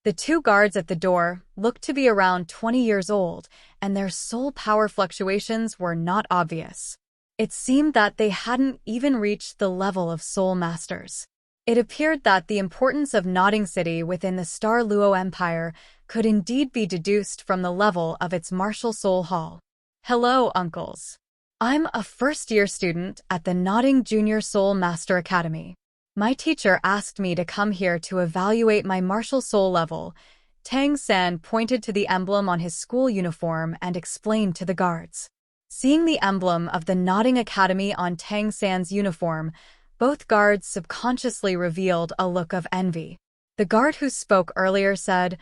The two guards at the door looked to be around 20 years old, and their soul power fluctuations were not obvious. It seemed that they hadn't even reached the level of soul masters. It appeared that the importance of Nodding City within the Star Luo Empire could indeed be deduced from the level of its martial soul hall. Hello, uncles. I'm a first-year student at the Nodding Junior Soul Master Academy. My teacher asked me to come here to evaluate my martial soul level. Tang San pointed to the emblem on his school uniform and explained to the guards. Seeing the emblem of the Nodding Academy on Tang San's uniform, both guards subconsciously revealed a look of envy. The guard who spoke earlier said,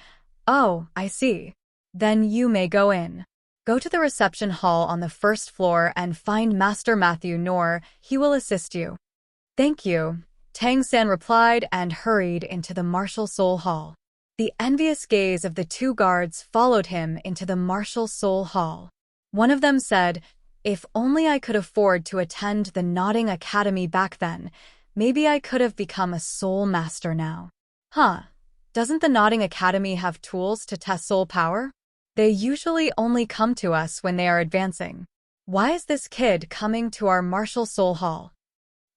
"Oh, I see. Then you may go in. Go to the reception hall on the first floor and find Master Matthew Knorr. He will assist you." "Thank you," Tang San replied and hurried into the martial soul hall. The envious gaze of the two guards followed him into the martial soul hall. One of them said, "If only I could afford to attend the Nodding Academy back then, maybe I could have become a soul master now." Huh, doesn't the Nodding Academy have tools to test soul power? They usually only come to us when they are advancing. Why is this kid coming to our martial soul hall?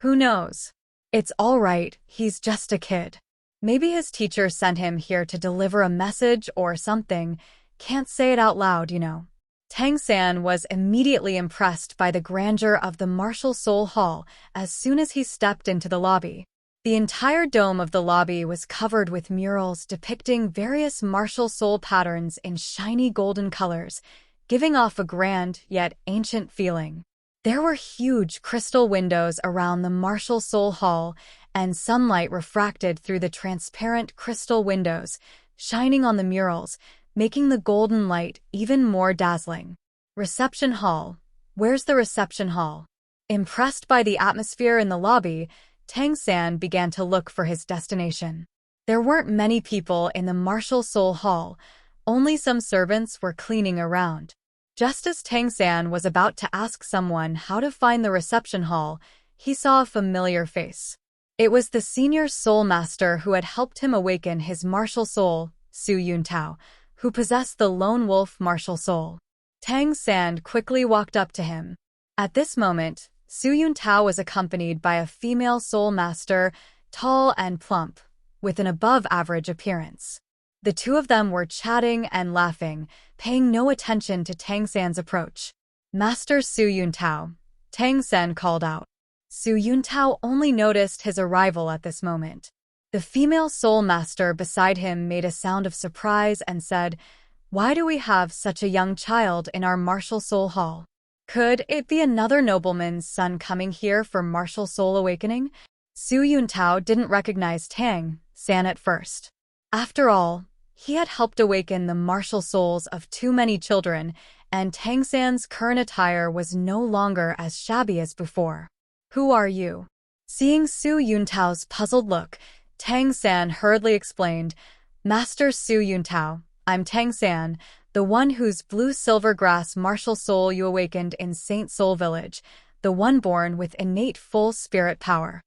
Who knows? It's all right, he's just a kid. Maybe his teacher sent him here to deliver a message or something. Can't say it out loud, you know. Tang San was immediately impressed by the grandeur of the martial soul hall as soon as he stepped into the lobby. The entire dome of the lobby was covered with murals depicting various martial soul patterns in shiny golden colors, giving off a grand yet ancient feeling. There were huge crystal windows around the martial soul hall, and sunlight refracted through the transparent crystal windows, shining on the murals, making the golden light even more dazzling. Reception hall. Where's the reception hall? Impressed by the atmosphere in the lobby, Tang San began to look for his destination. There weren't many people in the martial soul hall, only some servants were cleaning around. Just as Tang San was about to ask someone how to find the reception hall, he saw a familiar face. It was the senior soul master who had helped him awaken his martial soul, Su Yuntao, who possessed the lone wolf martial soul. Tang San quickly walked up to him. At this moment, Su Yuntao was accompanied by a female soul master, tall and plump, with an above-average appearance. The two of them were chatting and laughing, paying no attention to Tang San's approach. "Master Su Yuntao," Tang San called out. Su Yuntao only noticed his arrival at this moment. The female soul master beside him made a sound of surprise and said, "Why do we have such a young child in our martial soul hall? Could it be another nobleman's son coming here for martial soul awakening?" Su Yuntao didn't recognize Tang San at first. After all, he had helped awaken the martial souls of too many children, and Tang San's current attire was no longer as shabby as before. "Who are you?" Seeing Su Yuntao's puzzled look, Tang San hurriedly explained, "Master Su Yuntao, I'm Tang San, the one whose blue-silver grass martial soul you awakened in Saint Soul Village, the one born with innate full spirit power."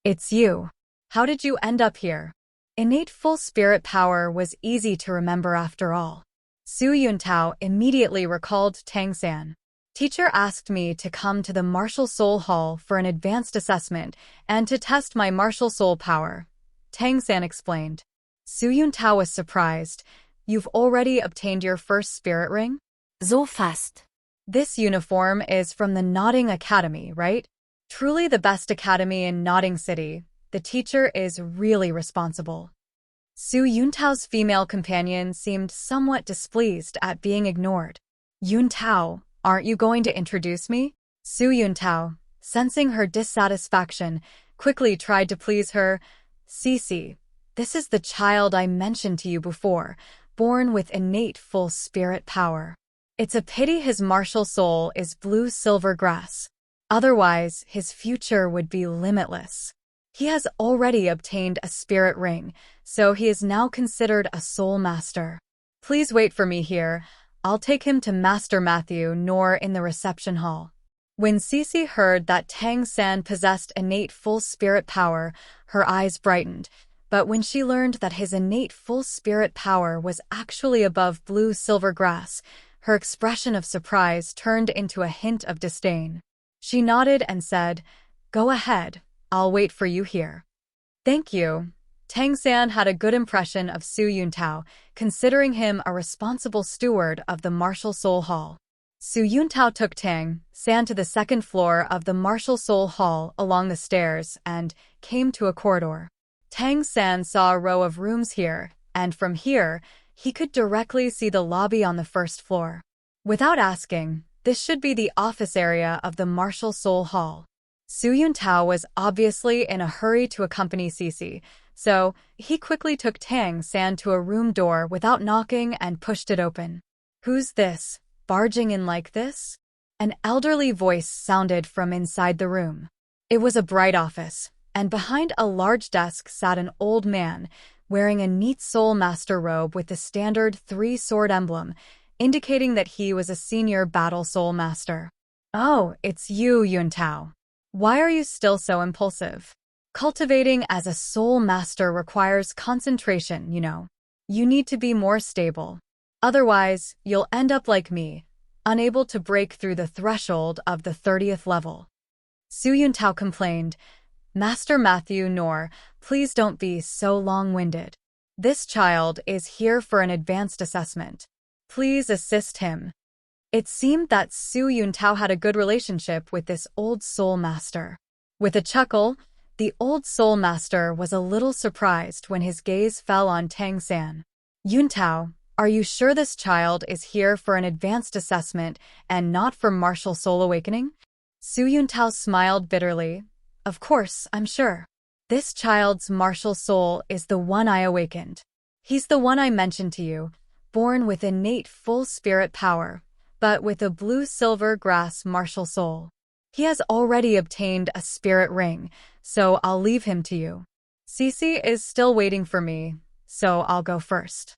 "It's you. How did you end up here?" Innate full spirit power was easy to remember after all. Su Yuntao immediately recalled Tang San. "Teacher asked me to come to the martial soul hall for an advanced assessment and to test my martial soul power," Tang San explained. Su Yuntao was surprised. "You've already obtained your first spirit ring?" So fast. "This uniform is from the Nodding Academy, right? Truly the best academy in Nodding City. The teacher is really responsible." Su Yuntao's female companion seemed somewhat displeased at being ignored. "Yuntao, aren't you going to introduce me?" Su Yuntao, sensing her dissatisfaction, quickly tried to please her. "Cece, this is the child I mentioned to you before, born with innate full spirit power. It's a pity his martial soul is blue-silver grass. Otherwise, his future would be limitless. He has already obtained a spirit ring, so he is now considered a soul master. Please wait for me here. I'll take him to Master Matthew Knorr in the reception hall." When Cece heard that Tang San possessed innate full spirit power, her eyes brightened, But when she learned that his innate full spirit power was actually above blue-silver grass, her expression of surprise turned into a hint of disdain. She nodded and said, "Go ahead, I'll wait for you here." "Thank you." Tang San had a good impression of Su Yuntao, considering him a responsible steward of the Martial Soul Hall. Su Yuntao took Tang San to the second floor of the Martial Soul Hall along the stairs and came to a corridor. Tang San saw a row of rooms here, and from here, he could directly see the lobby on the first floor. Without asking, this should be the office area of the Martial Soul Hall. Su Yuntao was obviously in a hurry to accompany Cici, so he quickly took Tang San to a room door without knocking and pushed it open. "Who's this, barging in like this?" An elderly voice sounded from inside the room. It was a bright office, and behind a large desk sat an old man, wearing a neat Soul Master robe with the standard three-sword emblem, indicating that he was a senior battle Soul Master. "Oh, it's you, Yuntao. Why are you still so impulsive? Cultivating as a Soul Master requires concentration, you know. You need to be more stable. Otherwise, you'll end up like me, unable to break through the threshold of the 30th level." Su Yuntao complained, "Master Matthew Nor, please don't be so long-winded. This child is here for an advanced assessment. Please assist him." It seemed that Su Yuntao had a good relationship with this old Soul Master. With a chuckle, the old Soul Master was a little surprised when his gaze fell on Tang San. "Yuntao, are you sure this child is here for an advanced assessment and not for martial soul awakening?" Su Yuntao smiled bitterly. "Of course, I'm sure. This child's martial soul is the one I awakened. He's the one I mentioned to you, born with innate full spirit power, but with a blue-silver grass martial soul. He has already obtained a spirit ring, so I'll leave him to you. Cici is still waiting for me, so I'll go first."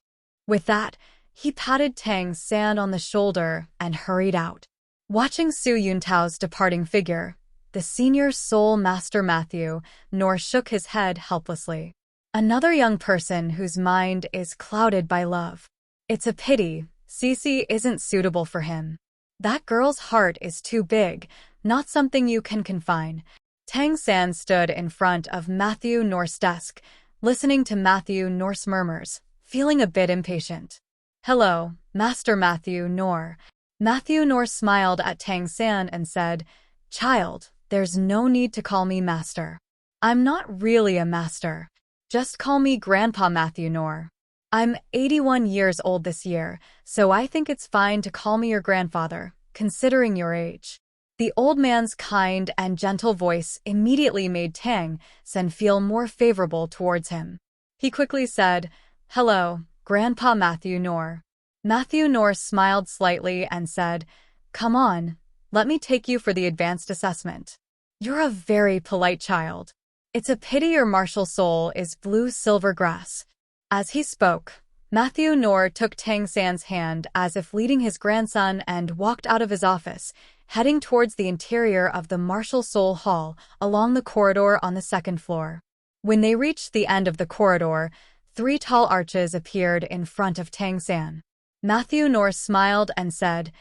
With that, he patted Tang San on the shoulder and hurried out. Watching Su Yuntao's departing figure, the senior Soul Master Matthew Nor shook his head helplessly. Another young person whose mind is clouded by love. It's a pity Cici isn't suitable for him. That girl's heart is too big, not something you can confine. Tang San stood in front of Matthew Nor's desk, listening to Matthew Nor's murmurs, feeling a bit impatient. "Hello, Master Matthew Nor." Matthew Nor smiled at Tang San and said, "Child, there's no need to call me Master. I'm not really a master. Just call me Grandpa Matthew Nor. I'm 81 years old this year, so I think it's fine to call me your grandfather, considering your age." The old man's kind and gentle voice immediately made Tang San feel more favorable towards him. He quickly said, "Hello, Grandpa Matthew Nor." Matthew Nor smiled slightly and said, "Come on, let me take you for the advanced assessment. You're a very polite child. It's a pity your martial soul is blue-silver grass." As he spoke, Matthew Nor took Tang San's hand as if leading his grandson and walked out of his office, heading towards the interior of the Martial Soul Hall along the corridor on the second floor. When they reached the end of the corridor, 3 tall arches appeared in front of Tang San. Matthew Nor smiled and said,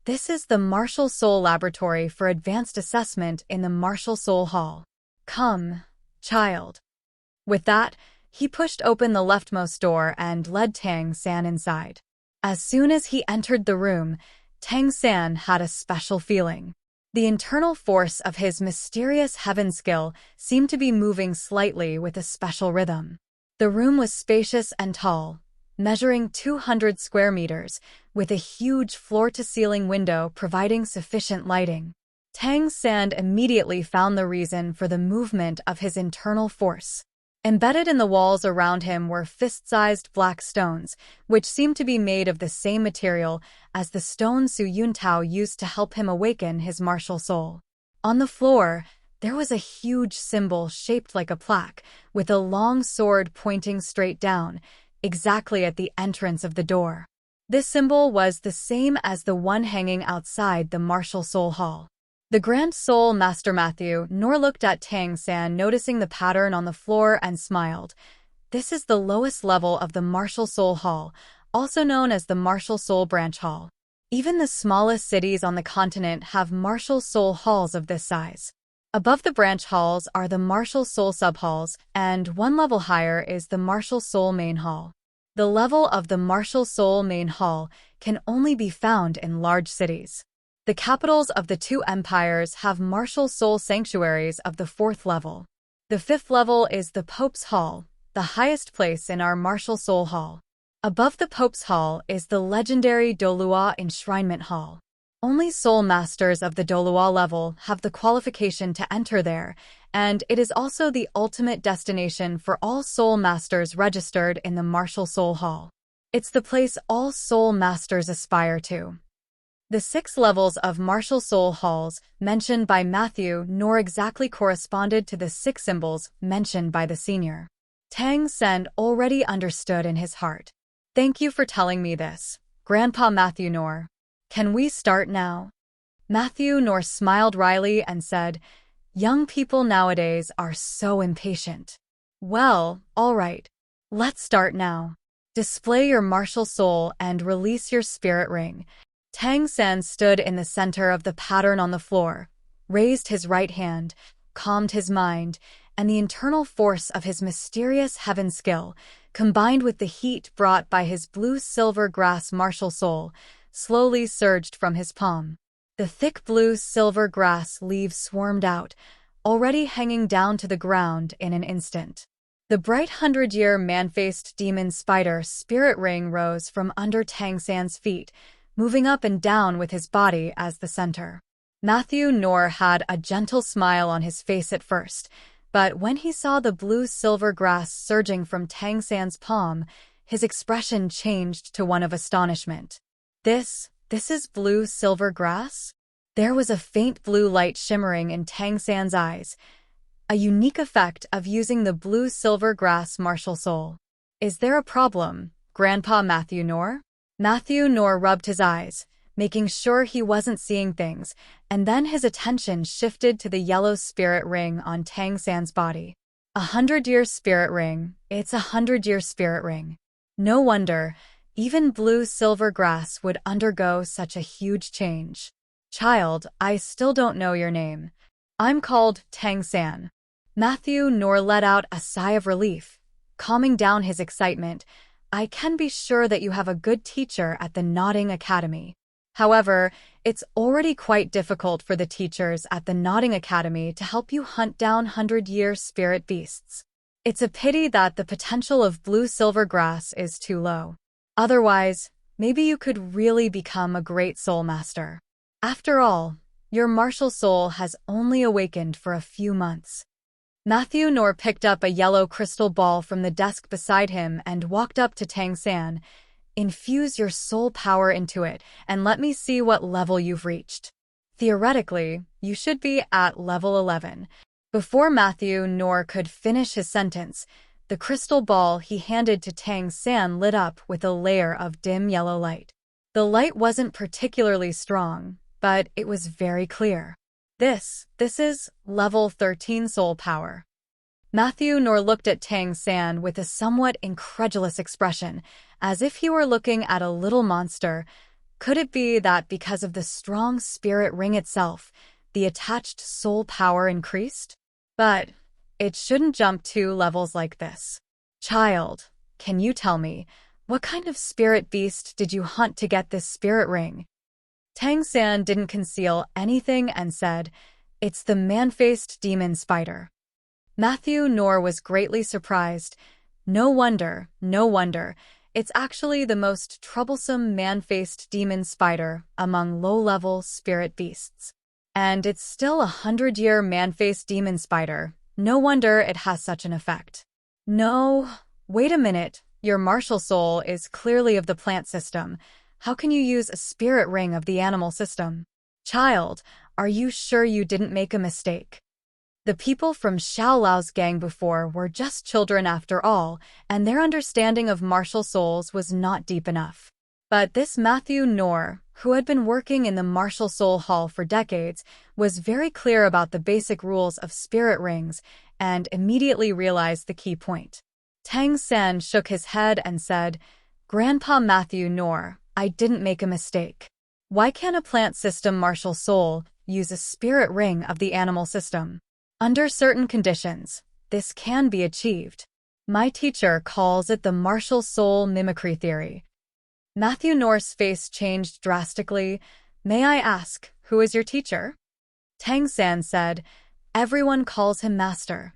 "This is the Martial Soul Laboratory for Advanced Assessment in the Martial Soul Hall. Come, child." With that, he pushed open the leftmost door and led Tang San inside. As soon as he entered the room, Tang San had a special feeling. The internal force of his mysterious heaven skill seemed to be moving slightly with a special rhythm. The room was spacious and tall, measuring 200 square meters, with a huge floor-to-ceiling window providing sufficient lighting. Tang San immediately found the reason for the movement of his internal force. Embedded in the walls around him were fist-sized black stones, which seemed to be made of the same material as the stone Su Yuntao used to help him awaken his martial soul. On the floor, there was a huge symbol shaped like a plaque, with a long sword pointing straight down, exactly at the entrance of the door. This symbol was the same as the one hanging outside the Martial Soul Hall. The Grand Soul Master Matthew Nor looked at Tang San, noticing the pattern on the floor, and smiled. This is the lowest level of the Martial Soul Hall, also known as the Martial Soul Branch Hall. Even the smallest cities on the continent have Martial Soul Halls of this size. Above the branch halls are the Martial Soul Subhalls, and one level higher is the Martial Soul Main Hall. The level of the Martial Soul Main Hall can only be found in large cities. The capitals of the two empires have Martial Soul Sanctuaries of the 4th level. The 5th level is the Pope's Hall, the highest place in our Martial Soul Hall. Above the Pope's Hall is the legendary Dolua Enshrinement Hall. Only Soul Masters of the Dolua level have the qualification to enter there, and it is also the ultimate destination for all Soul Masters registered in the Martial Soul Hall. It's the place all Soul Masters aspire to. The 6 levels of Martial Soul Halls mentioned by Matthew nor exactly corresponded to the 6 symbols mentioned by the senior. Tang Sen already understood in his heart. Thank you for telling me this, Grandpa Matthew Nor. Can we start now? Matthew Nor smiled wryly and said, young people nowadays are so impatient. Well, all right. Let's start now. Display your martial soul and release your spirit ring. Tang San stood in the center of the pattern on the floor, raised his right hand, calmed his mind, and the internal force of his mysterious heaven skill, combined with the heat brought by his blue-silver grass martial soul, slowly surged from his palm. The thick blue-silver grass leaves swarmed out, already hanging down to the ground in an instant. The bright 100-year man-faced demon spider spirit ring rose from under Tang San's feet, moving up and down with his body as the center. Matthew Nor had a gentle smile on his face at first, but when he saw the blue-silver grass surging from Tang San's palm, his expression changed to one of astonishment. This is blue-silver grass? There was a faint blue light shimmering in Tang San's eyes, a unique effect of using the blue-silver grass martial soul. Is there a problem, Grandpa Matthew Nor? Matthew Nor rubbed his eyes, making sure he wasn't seeing things, and then his attention shifted to the yellow spirit ring on Tang San's body. 100-year spirit ring, it's a 100-year spirit ring. No wonder, even blue-silver grass would undergo such a huge change. Child, I still don't know your name. I'm called Tang San. Matthew Nor let out a sigh of relief, calming down his excitement. I can be sure that you have a good teacher at the Nodding Academy. However, it's already quite difficult for the teachers at the Nodding Academy to help you hunt down 100-year spirit beasts. It's a pity that the potential of blue-silver grass is too low. Otherwise, maybe you could really become a great soul master. After all, your martial soul has only awakened for a few months. Matthew Nor picked up a yellow crystal ball from the desk beside him and walked up to Tang San. Infuse your soul power into it and let me see what level you've reached. Theoretically, you should be at level 11. Before Matthew Nor could finish his sentence, the crystal ball he handed to Tang San lit up with a layer of dim yellow light. The light wasn't particularly strong, but it was very clear. This is level 13 soul power. Matthew Nor looked at Tang San with a somewhat incredulous expression, as if he were looking at a little monster. Could it be that because of the strong spirit ring itself, the attached soul power increased? But it shouldn't jump 2 levels like this. Child, can you tell me, what kind of spirit beast did you hunt to get this spirit ring? Tang San didn't conceal anything and said, it's the man-faced demon spider. Matthew Nor was greatly surprised. No wonder. It's actually the most troublesome man-faced demon spider among low-level spirit beasts. And it's still a 100-year man-faced demon spider. No wonder it has such an effect. No, wait a minute. Your martial soul is clearly of the plant system. How can you use a spirit ring of the animal system? Child, are you sure you didn't make a mistake? The people from Xiao Lao's gang before were just children after all, and their understanding of martial souls was not deep enough. But this Matthew Nor, who had been working in the Martial Soul Hall for decades, was very clear about the basic rules of spirit rings and immediately realized the key point. Tang San shook his head and said, Grandpa Matthew Nor, I didn't make a mistake. Why can't a plant system martial soul use a spirit ring of the animal system? Under certain conditions, this can be achieved. My teacher calls it the martial soul mimicry theory. Matthew Nor's face changed drastically. May I ask, who is your teacher? Tang San said, everyone calls him Master.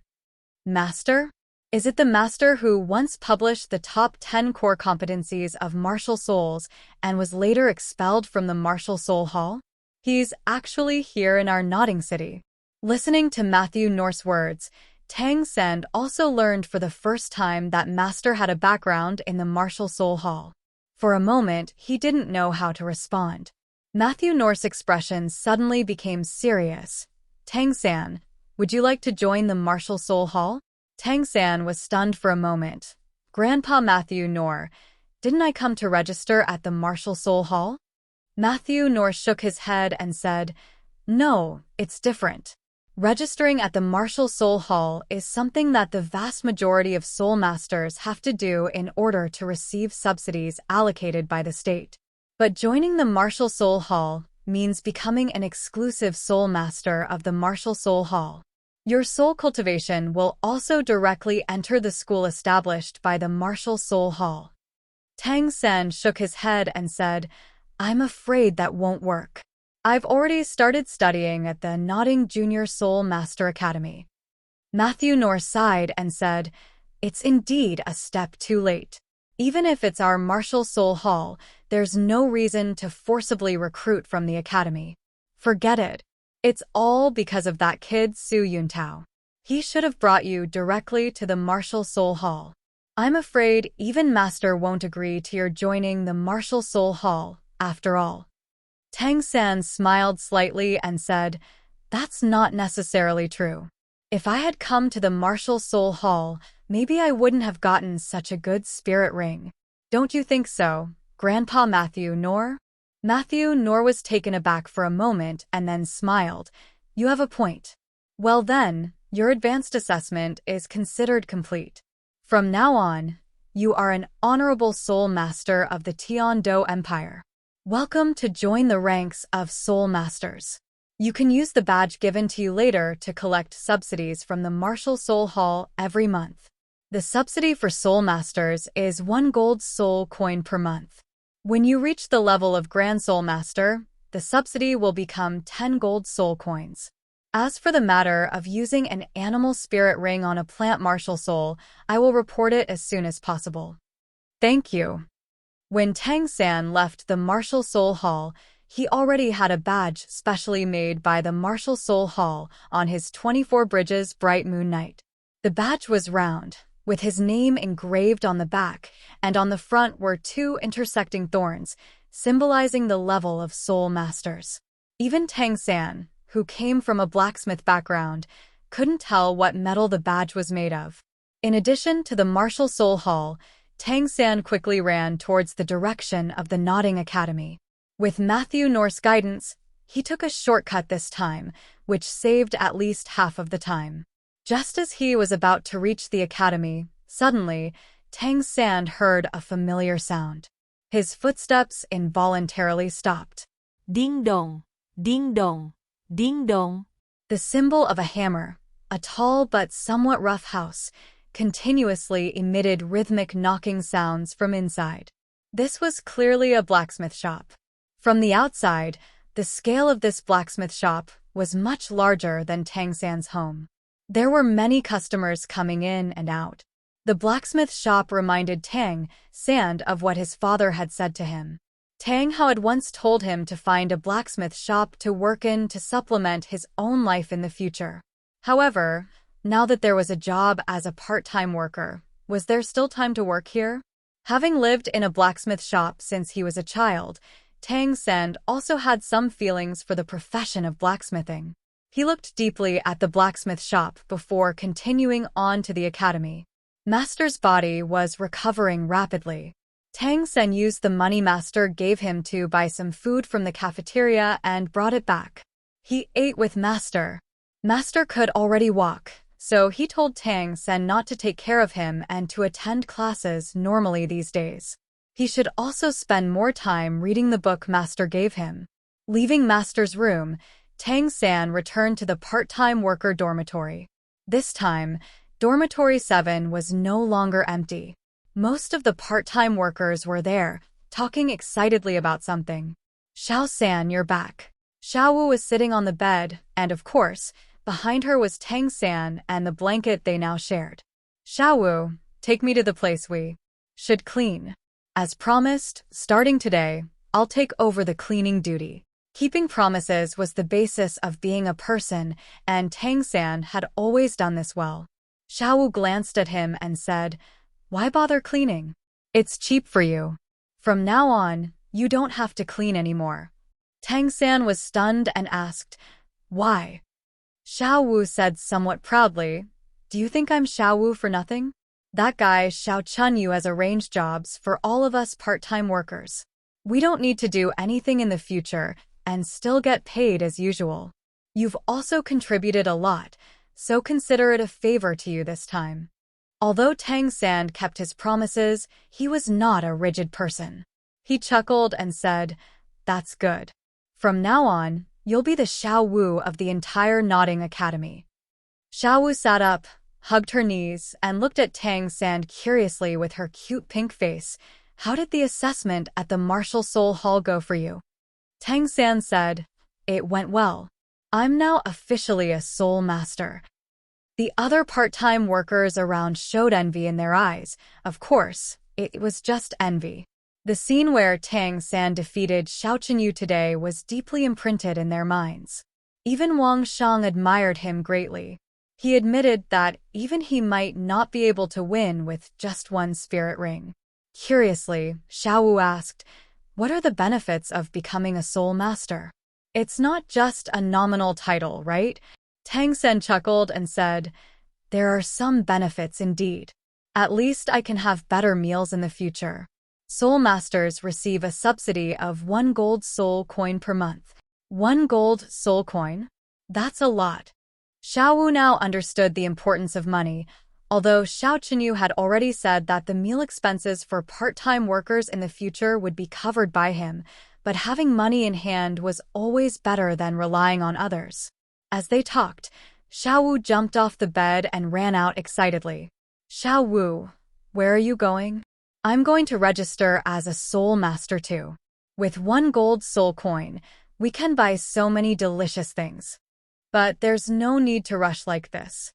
Master? Is it the master who once published the top 10 core competencies of martial souls and was later expelled from the Martial Soul Hall? He's actually here in our nodding city. Listening to Matthew Nor's words, Tang San also learned for the first time that Master had a background in the Martial Soul Hall. For a moment, he didn't know how to respond. Matthew Nor's expression suddenly became serious. Tang San, would you like to join the Martial Soul Hall? Tang San was stunned for a moment. Grandpa Matthew Nor, didn't I come to register at the Martial Soul Hall? Matthew Nor shook his head and said, no, it's different. Registering at the Martial Soul Hall is something that the vast majority of soul masters have to do in order to receive subsidies allocated by the state. But joining the Martial Soul Hall means becoming an exclusive soul master of the Martial Soul Hall. Your soul cultivation will also directly enter the school established by the Martial Soul Hall. Tang San shook his head and said, I'm afraid that won't work. I've already started studying at the Nodding Junior Soul Master Academy. Matthew Nor sighed and said, it's indeed a step too late. Even if it's our Martial Soul Hall, there's no reason to forcibly recruit from the academy. Forget it. It's all because of that kid Su Yuntao. He should have brought you directly to the Martial Soul Hall. I'm afraid even Master won't agree to your joining the Martial Soul Hall, after all. Tang San smiled slightly and said, that's not necessarily true. If I had come to the Martial Soul Hall, maybe I wouldn't have gotten such a good spirit ring. Don't you think so, Grandpa Matthew Nor? Matthew Nor was taken aback for a moment and then smiled. You have a point. Well then, your advanced assessment is considered complete. From now on, you are an honorable soul master of the Tian-Do Empire. Welcome to join the ranks of soul masters. You can use the badge given to you later to collect subsidies from the Martial Soul Hall every month. The subsidy for soul masters is 1 gold soul coin per month. When you reach the level of Grand Soul Master, the subsidy will become 10 gold soul coins. As for the matter of using an animal spirit ring on a plant martial soul, I will report it as soon as possible. Thank you. When Tang San left the Martial Soul Hall, he already had a badge specially made by the Martial Soul Hall on his 24 Bridges Bright Moon Night. The badge was round, with his name engraved on the back, and on the front were 2 intersecting thorns, symbolizing the level of soul masters. Even Tang San, who came from a blacksmith background, couldn't tell what metal the badge was made of. In addition to the Martial Soul Hall, Tang San quickly ran towards the direction of the Nodding Academy. With Matthew Nor's guidance, he took a shortcut this time, which saved at least half of the time. Just as he was about to reach the academy, suddenly, Tang San heard a familiar sound. His footsteps involuntarily stopped. Ding dong, ding dong, ding dong. The symbol of a hammer, a tall but somewhat rough house, continuously emitted rhythmic knocking sounds from inside. This was clearly a blacksmith shop. From the outside, the scale of this blacksmith shop was much larger than Tang San's home. There were many customers coming in and out. The blacksmith shop reminded Tang San of what his father had said to him. Tang had once told him to find a blacksmith shop to work in to supplement his own life in the future. However, now that there was a job as a part-time worker, was there still time to work here? Having lived in a blacksmith shop since he was a child, Tang San also had some feelings for the profession of blacksmithing. He looked deeply at the blacksmith shop before continuing on to the academy. Master's body was recovering rapidly. Tang San used the money Master gave him to buy some food from the cafeteria and brought it back. He ate with Master. Master could already walk, So he told Tang Sen not to take care of him and to attend classes normally these days. He should also spend more time reading the book Master gave him. Leaving Master's room, Tang San returned to the part-time worker dormitory. This time, Dormitory 7 was no longer empty. Most of the part-time workers were there, talking excitedly about something. Xiao San, you're back. Xiao Wu was sitting on the bed, and of course, behind her was Tang San and the blanket they now shared. Xiao Wu, take me to the place we should clean. As promised, starting today, I'll take over the cleaning duty. Keeping promises was the basis of being a person, and Tang San had always done this well. Xiao Wu glanced at him and said, "Why bother cleaning? It's cheap for you. From now on, you don't have to clean anymore." Tang San was stunned and asked, "Why?" Xiao Wu said somewhat proudly, "Do you think I'm Xiao Wu for nothing? That guy Xiao Chun Yu has arranged jobs for all of us part-time workers. We don't need to do anything in the future and still get paid as usual. You've also contributed a lot, so consider it a favor to you this time." Although Tang San kept his promises, he was not a rigid person. He chuckled and said, "That's good. From now on, you'll be the Xiao Wu of the entire Nodding Academy." Xiao Wu sat up, hugged her knees, and looked at Tang San curiously with her cute pink face. "How did the assessment at the Martial Soul Hall go for you?" Tang San said, "It went well. I'm now officially a Soul Master." The other part-time workers around showed envy in their eyes. Of course, it was just envy. The scene where Tang San defeated Xiao Chenyu today was deeply imprinted in their minds. Even Wang Shang admired him greatly. He admitted that even he might not be able to win with just one spirit ring. Curiously, Xiao Wu asked, "What are the benefits of becoming a Soul Master? It's not just a nominal title, right?" Tang Sen chuckled and said, "There are some benefits indeed. At least I can have better meals in the future. Soul Masters receive a subsidy of 1 gold soul coin per month." 1 gold soul coin? That's a lot. Xiao Wu now understood the importance of money, although Xiao Chenyu had already said that the meal expenses for part-time workers in the future would be covered by him, but having money in hand was always better than relying on others. As they talked, Xiao Wu jumped off the bed and ran out excitedly. "Xiao Wu, where are you going?" "I'm going to register as a Soul Master too. With 1 gold soul coin, we can buy so many delicious things. But there's no need to rush like this."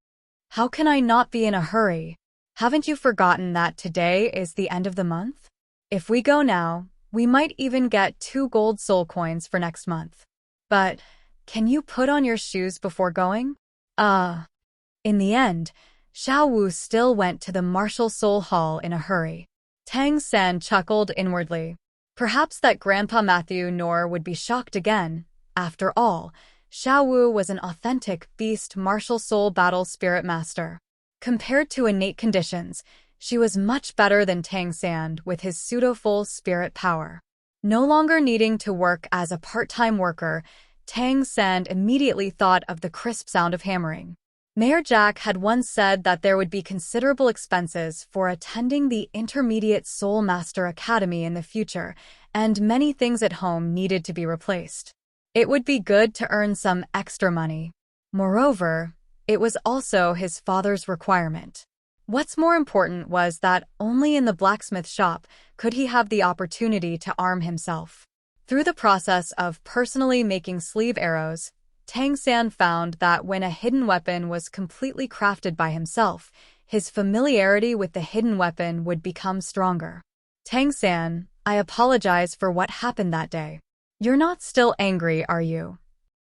"How can I not be in a hurry? Haven't you forgotten that today is the end of the month? If we go now, we might even get 2 gold soul coins for next month. But can you put on your shoes before going?" In the end, Xiao Wu still went to the Martial Soul Hall in a hurry. Tang Sen chuckled inwardly. Perhaps that Grandpa Matthew Nor would be shocked again. After all, Xiao Wu was an authentic beast martial soul battle spirit master. Compared to innate conditions, she was much better than Tang San with his pseudo-full spirit power. No longer needing to work as a part-time worker, Tang San immediately thought of the crisp sound of hammering. Mayor Jack had once said that there would be considerable expenses for attending the Intermediate Soul Master Academy in the future, and many things at home needed to be replaced. It would be good to earn some extra money. Moreover, it was also his father's requirement. What's more important was that only in the blacksmith shop could he have the opportunity to arm himself. Through the process of personally making sleeve arrows, Tang San found that when a hidden weapon was completely crafted by himself, his familiarity with the hidden weapon would become stronger. "Tang San, I apologize for what happened that day. You're not still angry, are you?"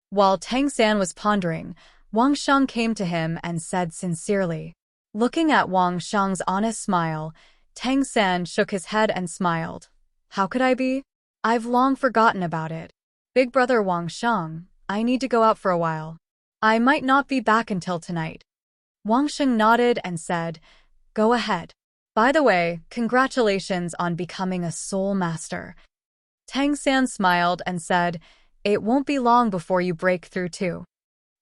While Tang San was pondering, Wang Shang came to him and said sincerely. Looking at Wang Shang's honest smile, Tang San shook his head and smiled. "How could I be? I've long forgotten about it. Big brother Wang Shang, I need to go out for a while. I might not be back until tonight." Wang Shang nodded and said, "Go ahead. By the way, congratulations on becoming a Soul Master." Tang San smiled and said, "It won't be long before you break through too."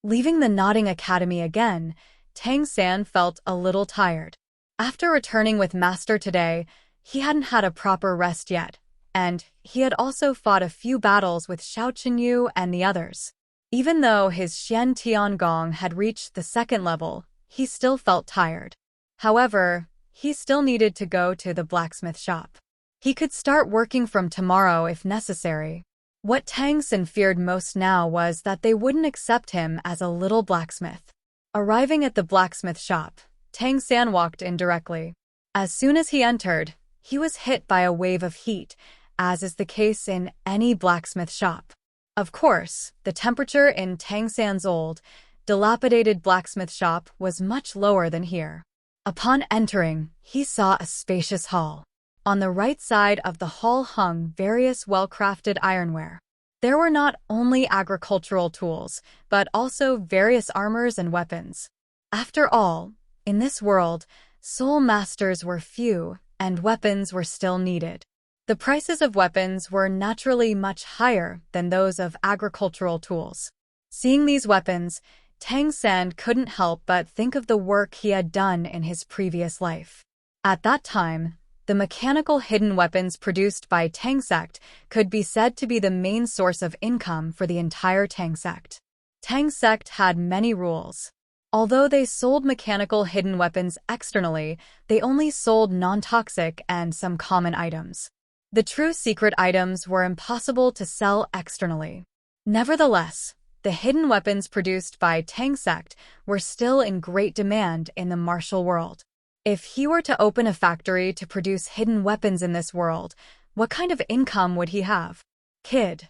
Leaving the Nodding Academy again, Tang San felt a little tired. After returning with Master today, he hadn't had a proper rest yet, and he had also fought a few battles with Xiao Qinyu and the others. Even though his Xian Tiangong had reached the second level, he still felt tired. However, he still needed to go to the blacksmith shop. He could start working from tomorrow if necessary. What Tang San feared most now was that they wouldn't accept him as a little blacksmith. Arriving at the blacksmith shop, Tang San walked in directly. As soon as he entered, he was hit by a wave of heat, as is the case in any blacksmith shop. Of course, the temperature in Tang San's old, dilapidated blacksmith shop was much lower than here. Upon entering, he saw a spacious hall. On the right side of the hall hung various well-crafted ironware. There were not only agricultural tools, but also various armors and weapons. After all, in this world, soul masters were few, and weapons were still needed. The prices of weapons were naturally much higher than those of agricultural tools. Seeing these weapons, Tang San couldn't help but think of the work he had done in his previous life. At that time, the mechanical hidden weapons produced by Tang sect could be said to be the main source of income for the entire Tang sect. Tang sect had many rules. Although they sold mechanical hidden weapons externally, they only sold non-toxic and some common items. The true secret items were impossible to sell externally. Nevertheless, the hidden weapons produced by Tang sect were still in great demand in the martial world. If he were to open a factory to produce hidden weapons in this world, what kind of income would he have? Kid,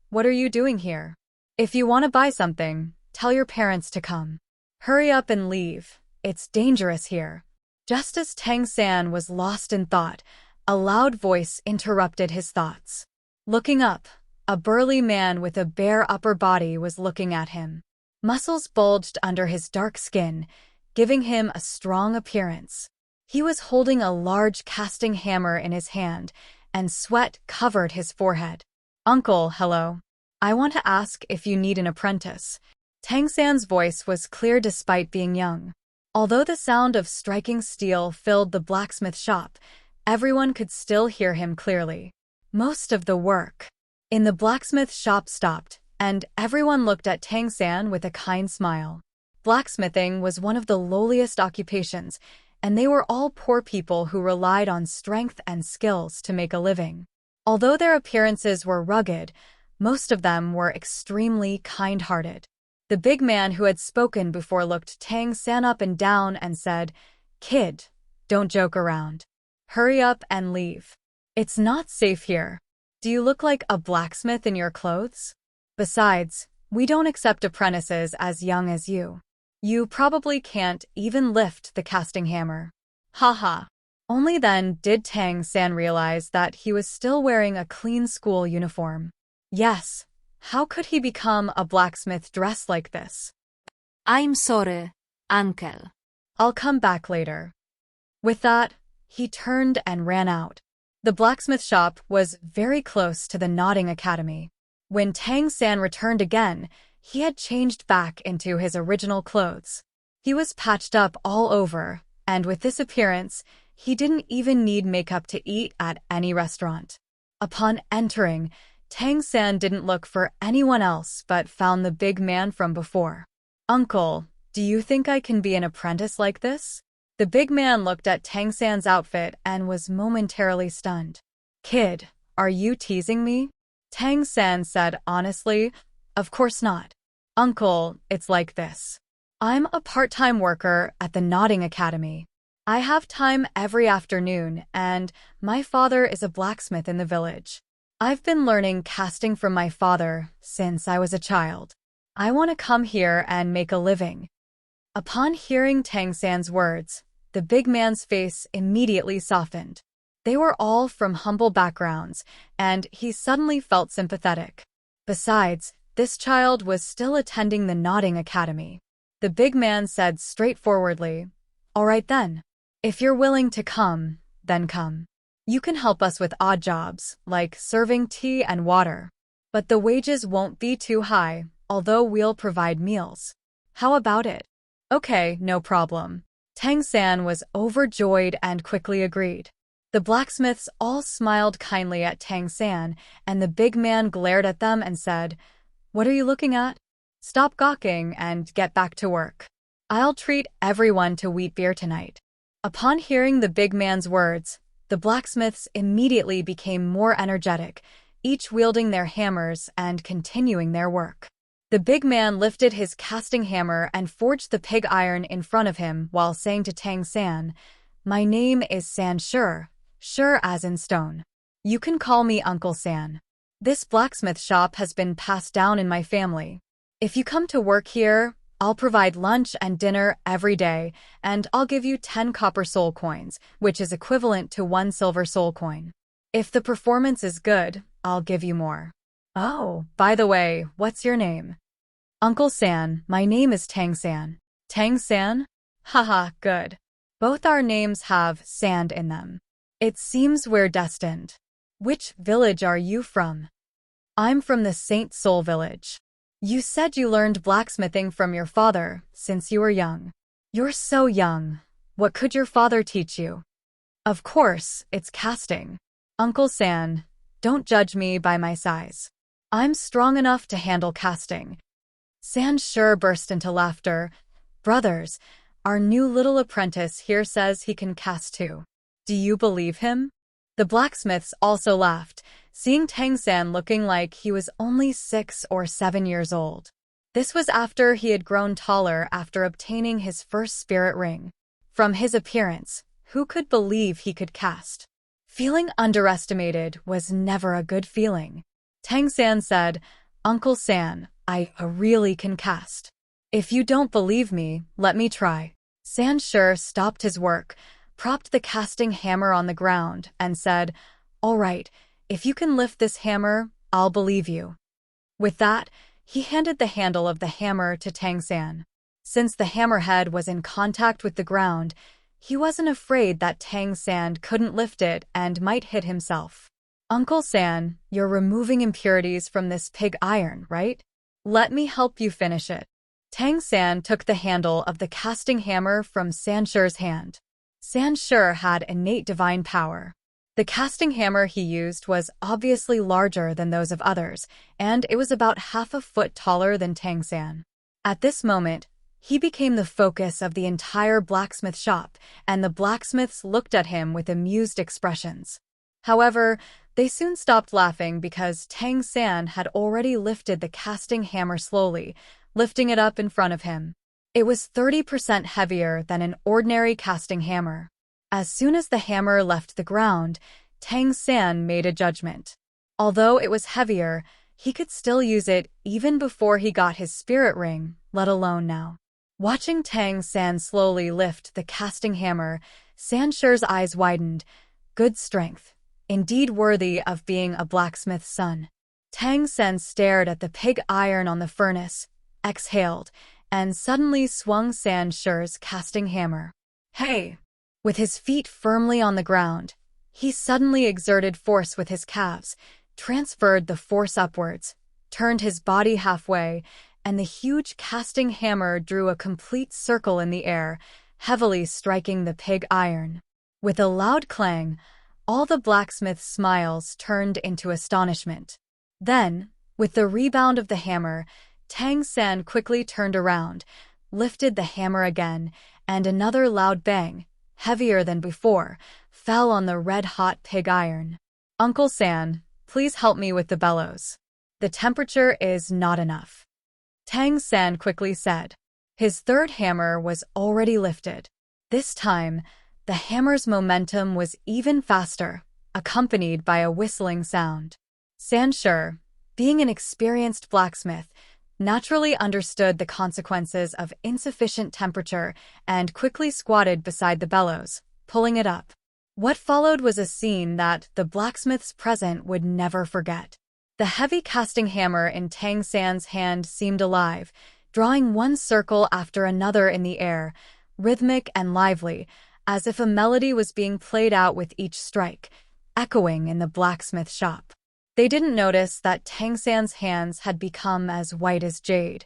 what are you doing here? If you want to buy something, tell your parents to come. Hurry up and leave. It's dangerous here. Just as Tang San was lost in thought, a loud voice interrupted his thoughts. Looking up, a burly man with a bare upper body was looking at him. Muscles bulged under his dark skin, giving him a strong appearance. He was holding a large casting hammer in his hand, and sweat covered his forehead. Uncle, hello. I want to ask if you need an apprentice. Tang San's voice was clear despite being young. Although the sound of striking steel filled the blacksmith shop, everyone could still hear him clearly. Most of the work in the blacksmith shop stopped, and everyone looked at Tang San with a kind smile. Blacksmithing was one of the lowliest occupations, and they were all poor people who relied on strength and skills to make a living. Although their appearances were rugged, most of them were extremely kind-hearted. The big man who had spoken before looked Tang San up and down and said, "Kid, don't joke around. Hurry up and leave. It's not safe here. Do you look like a blacksmith in your clothes? Besides, we don't accept apprentices as young as you. You probably can't even lift the casting hammer." Haha. Only then did Tang San realize that he was still wearing a clean school uniform. Yes, how could he become a blacksmith dressed like this? I'm sorry, uncle. I'll come back later. With that, he turned and ran out. The blacksmith shop was very close to the Nodding Academy. When Tang San returned again, he had changed back into his original clothes. He was patched up all over, and with this appearance, he didn't even need makeup to eat at any restaurant. Upon entering, Tang San didn't look for anyone else but found the big man from before. Uncle, do you think I can be an apprentice like this? The big man looked at Tang San's outfit and was momentarily stunned. Kid, are you teasing me? Tang San said honestly, of course not. Uncle, it's like this. I'm a part-time worker at the Nodding Academy. I have time every afternoon, and my father is a blacksmith in the village. I've been learning casting from my father since I was a child. I want to come here and make a living. Upon hearing Tang San's words, the big man's face immediately softened. They were all from humble backgrounds, and he suddenly felt sympathetic. Besides, this child was still attending the Nodding Academy. The big man said straightforwardly, "All right then. If you're willing to come, then come. You can help us with odd jobs, like serving tea and water. But the wages won't be too high, although we'll provide meals. How about it?" Okay, no problem. Tang San was overjoyed and quickly agreed. The blacksmiths all smiled kindly at Tang San, and the big man glared at them and said, "What are you looking at? Stop gawking and get back to work. I'll treat everyone to wheat beer tonight." Upon hearing the big man's words, the blacksmiths immediately became more energetic, each wielding their hammers and continuing their work. The big man lifted his casting hammer and forged the pig iron in front of him while saying to Tang San, "My name is San Sure, sure as in stone. You can call me Uncle San. This blacksmith shop has been passed down in my family. If you come to work here, I'll provide lunch and dinner every day, and I'll give you 10 copper soul coins, which is equivalent to 1 silver soul coin. If the performance is good, I'll give you more. Oh, by the way, what's your name?" "Uncle San, my name is Tang San." "Tang San? Haha, good. Both our names have sand in them. It seems we're destined. Which village are you from?" "I'm from the Saint Soul village." "You said you learned blacksmithing from your father since you were young." "You're so young. What could your father teach you?" "Of course, it's casting. Uncle San, don't judge me by my size. I'm strong enough to handle casting." San sure burst into laughter. "Brothers, our new little apprentice here says he can cast too. Do you believe him?" The blacksmiths also laughed, seeing Tang San looking like he was only 6 or 7 years old. This was after he had grown taller after obtaining his first spirit ring. From his appearance, who could believe he could cast? Feeling underestimated was never a good feeling. Tang San said, "Uncle San, I really can cast. If you don't believe me, let me try." San sure stopped his work, propped the casting hammer on the ground, and said, "All right, if you can lift this hammer, I'll believe you." With that, he handed the handle of the hammer to Tang San. Since the hammerhead was in contact with the ground, he wasn't afraid that Tang San couldn't lift it and might hit himself. "Uncle San, you're removing impurities from this pig iron, right? Let me help you finish it." Tang San took the handle of the casting hammer from San Shure's hand. San Shure had innate divine power. The casting hammer he used was obviously larger than those of others, and it was about half a foot taller than Tang San. At this moment, he became the focus of the entire blacksmith shop, and the blacksmiths looked at him with amused expressions. However, they soon stopped laughing because Tang San had already lifted the casting hammer slowly, lifting it up in front of him. It was 30% heavier than an ordinary casting hammer. As soon as the hammer left the ground, Tang San made a judgment. Although it was heavier, he could still use it even before he got his spirit ring, let alone now. Watching Tang San slowly lift the casting hammer, San Shure's eyes widened. Good strength. Indeed worthy of being a blacksmith's son. Tang San stared at the pig iron on the furnace, exhaled, and suddenly swung San Shure's casting hammer. "Hey!" With his feet firmly on the ground, he suddenly exerted force with his calves, transferred the force upwards, turned his body halfway, and the huge casting hammer drew a complete circle in the air, heavily striking the pig iron. With a loud clang, all the blacksmith's smiles turned into astonishment. Then, with the rebound of the hammer, Tang San quickly turned around, lifted the hammer again, and another loud bang, heavier than before, fell on the red-hot pig iron. "Uncle San, please help me with the bellows. The temperature is not enough," Tang San quickly said. His third hammer was already lifted. This time, the hammer's momentum was even faster, accompanied by a whistling sound. San Shure, being an experienced blacksmith, naturally understood the consequences of insufficient temperature and quickly squatted beside the bellows, pulling it up. What followed was a scene that the blacksmiths present would never forget. The heavy casting hammer in Tang San's hand seemed alive, drawing one circle after another in the air, rhythmic and lively, as if a melody was being played out with each strike, echoing in the blacksmith shop. They didn't notice that Tang San's hands had become as white as jade,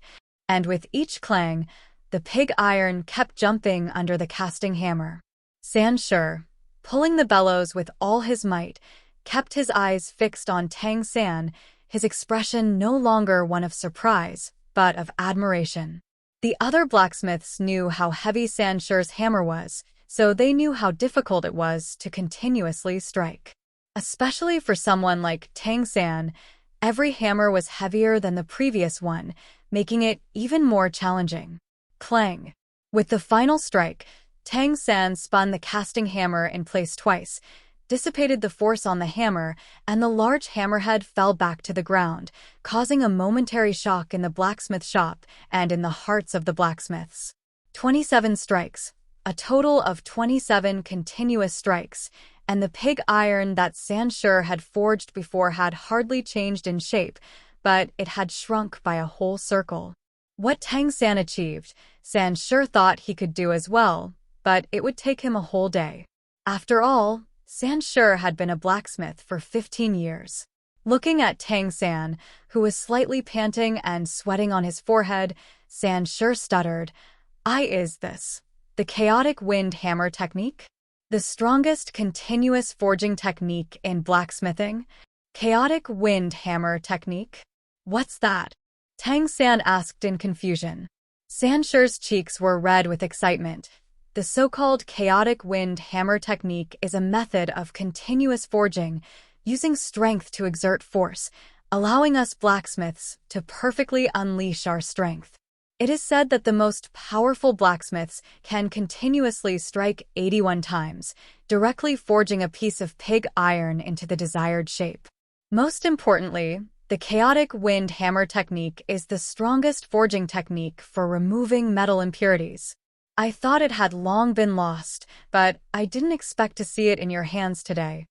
and with each clang, The pig iron kept jumping under the casting hammer. Sanshur, pulling the bellows with all his might, kept his eyes fixed on Tang San, his expression no longer one of surprise, but of admiration. The other blacksmiths knew how heavy Sanshur's hammer was, so they knew how difficult it was to continuously strike. Especially for someone like Tang San, every hammer was heavier than the previous one, making it even more challenging. Clang! With the final strike, Tang San spun the casting hammer in place twice, dissipated the force on the hammer, and the large hammerhead fell back to the ground, causing a momentary shock in the blacksmith shop and in the hearts of the blacksmiths. 27 strikes, a total of 27 continuous strikes, and the pig iron that Sanshur had forged before had hardly changed in shape, but it had shrunk by a whole circle. What Tang San achieved, Sanshur thought he could do as well, but it would take him a whole day. After all, Sanshur had been a blacksmith for 15 years. Looking at Tang San, who was slightly panting and sweating on his forehead, Sanshur stuttered, Is this the chaotic wind hammer technique? The strongest continuous forging technique in blacksmithing? Chaotic wind hammer technique? What's that? Tang San asked in confusion. Sanshur's cheeks were red with excitement. The so-called chaotic wind hammer technique is a method of continuous forging, using strength to exert force, allowing us blacksmiths to perfectly unleash our strength. It is said that the most powerful blacksmiths can continuously strike 81 times, directly forging a piece of pig iron into the desired shape. Most importantly, the chaotic wind hammer technique is the strongest forging technique for removing metal impurities. I thought it had long been lost, but I didn't expect to see it in your hands today.